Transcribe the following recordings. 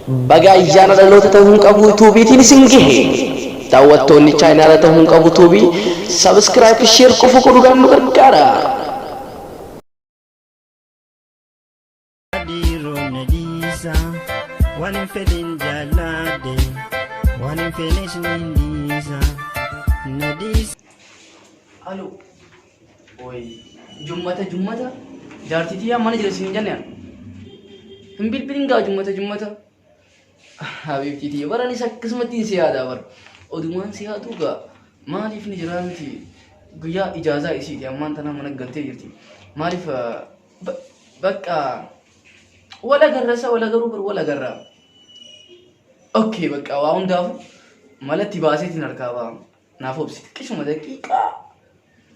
Bagayyaana dhaloota ta'uun qabu tuubiitiin isin gahe. Daawwattoonni chaayinaala ta'uun qabu tuubii sabskiraayib sheer qofa godhuudhaan nu gargaara. Halo. Oi. Jummata. Jaartitii mana jira siin jennaan. Hin bilbilin gaa jummata. Habibti barani akkasumatti si yaada bar. Odumaan si yaadu gaa maaliif ni jira miti guyyaa ijaazaa isiiti ammaan tana mana galtee jirti. Maaliif bakka wala garrasa wala garuu bar wala garra. Okay bakka waa hundaaf malatti baaseetiin harkaa baa naaf obsiti qisuma daqiiqaa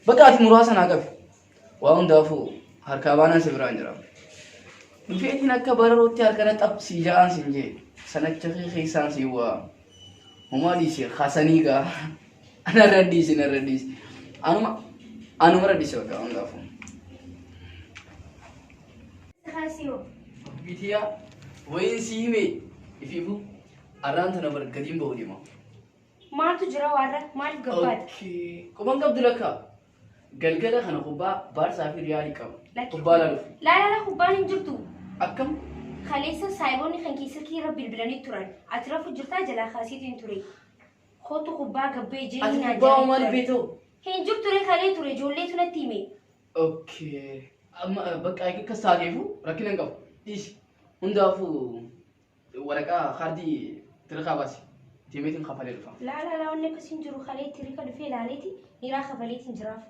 bakka ati muraasa naa qabi waa hundaaf harkaa baanaan si biraan jira. Feetiin akka bararootti harkana xabsii ja'aan sin jee sanacha keessaan si waa humaalisi khasaniga ana radisi anuma radisi bakka hundaaf. Bitiya wayin si hime ififu arranta na bargadin baudi ma. Maaltu jira warra maal gabbaadha? Okay. Kuban qabdu lakka galgala kana kubbaa baarsaa fi riyaali qaba. Kubbaa laalu. Laala kubbaan hin jirtu. Akkam? Kaleessa saayiboonni kan keessa kiira bilbilanii turan. Ati rafu jirtaa jalaa kaasiitiin ture. Kootu kubbaa gabbee jee Ati kubbaa maal beetoo? Hin jirtu ture kalee ture ijoolleetu natti hime. Okay. Amma bakka akka saakeefu rakkina hin qabu. Dhiisi. Hundaafuu waraqaa kaardii tirqaa baasi. Timeetiin kafalee dhufa. Laala wanni akkasiin jiru kalee tirika dhufee laaleeti niraa kafaleetiin jiraaf.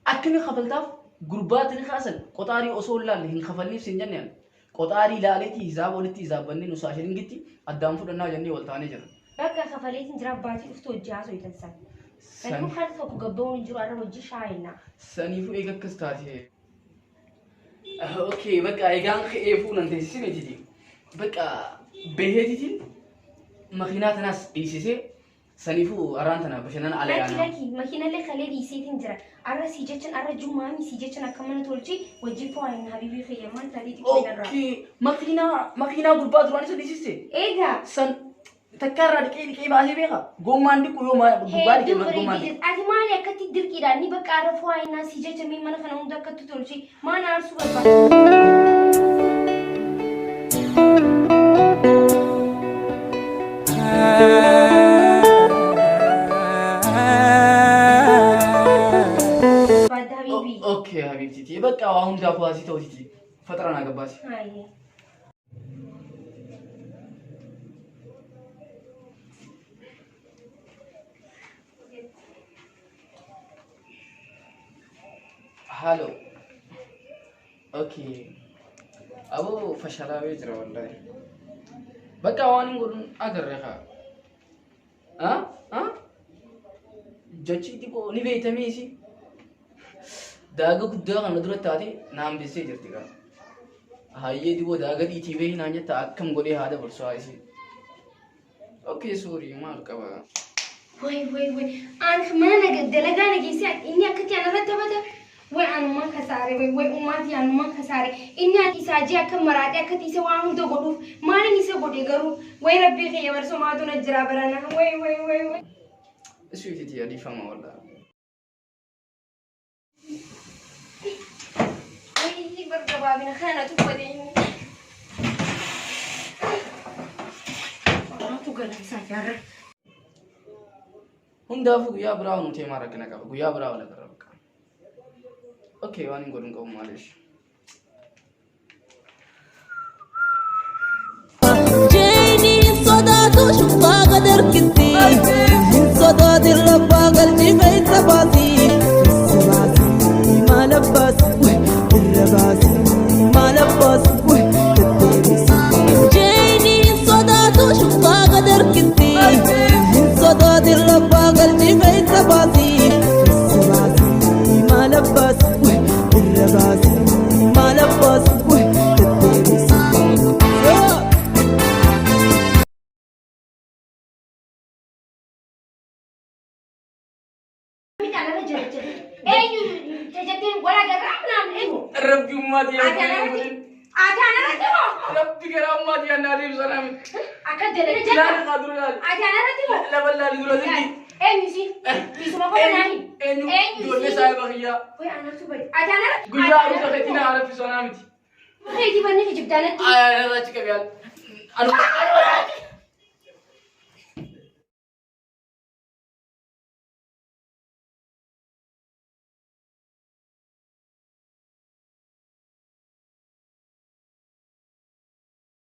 Akkami kafaltaaf gurbaa tirqaa san qoxaarii osoo laalle hin kafalliif sin jenneen. Qoxaarii laaleeti hisaaba walitti hisaabannee nu saashirin gitti addaan fudhannaa jennee wal taanee jira. Bakka kafaleetiin jiraaf baatii dhuftu hojii haasoo itan san. Sanuu kan tokko gabbaa'uun hin jiru arra hojii shaayinaa. Saniifuu eega akkas taate. Okay bakka eegaan ka'eefuu nan teessisine bakka beheetitiin makiinaa tanaas dhiisisee saniifuu arraan tana bashannana ala yaana. Laki makiinallee kalee dhiiseetiin jira. Arra si jechan arra jummaami si jechan akka mana tolchi wajjin foo'ayin habibii fayyamman tarii xiqqoo irraa. Okay makiinaa gurbaa duraan isa dhiisiste. Eegaa. San takkaarraa dhiqee baasee beeka. Gommaan dhiqu yoo gurbaa dhiqee gommaan dhiqu. Ati maali akkatti dirqiidhaan ni bakka arra foo'ayin si jecha mee mana kana hunda akkatti tolchi maan aarsuu barbaada. Okay habibti bakka waa hundaaf waasii ta'uuti faxara naa gabbaasi. Hello. Okay. Abo fashalaawee jira wallahi. Bakka waan hin godhun agarre haa. Jechi xiqqoo ni beektamee isi. Daaga guddaa kana dura taate naan beessee jirti gaa. Hayyee diboo daaga dhiitii beeyi naan jetta akkam godhee haada barsu haa isi. Okay sorry maal qaba. Wai. Aan mana dalagaa nageessee inni akkatti anarratti taphata. Wai anumaan kasaare wai ummati anumaan kasaare inni ati isaajii akka maraadhe akkati isa waan hunda godhuuf maalin isa godhe garuu wai rabbii kiyya barso maatu na jira barana wai. Iswiititi adiifama walaa. Wai bargabaabina kana tuffate inni. Waantu galansaa jaarra. Hundaafuu guyyaa biraa nu teemaa rakkina qaba guyyaa biraa wala garra bakka. Okay waan hin godhun qabu maaliif. Jeeni sodaatu shufaa gadarkitti sodaati labbaa galchii fe'isa baasi maal abbaasi irra baasi maal abbaasi jeeni sodaatu shufaa gadarkitti sodaati labbaa galchii fe'isa baasi maal abbaasi irra baasi maal abbaasi Rabbi ummati أجانا رتيمو ربي كرام ما جانا ريب سلام أكد دلنا لا جدا قادر لا أجانا رتيمو لا بلا لدرا دي إيه نسي بيسمع كوناني دول سايب خيا وي أنا تبي أجانا قيا وسكتنا عارف سلامتي خيتي بني في جبدانتي انا لا تكبيال انا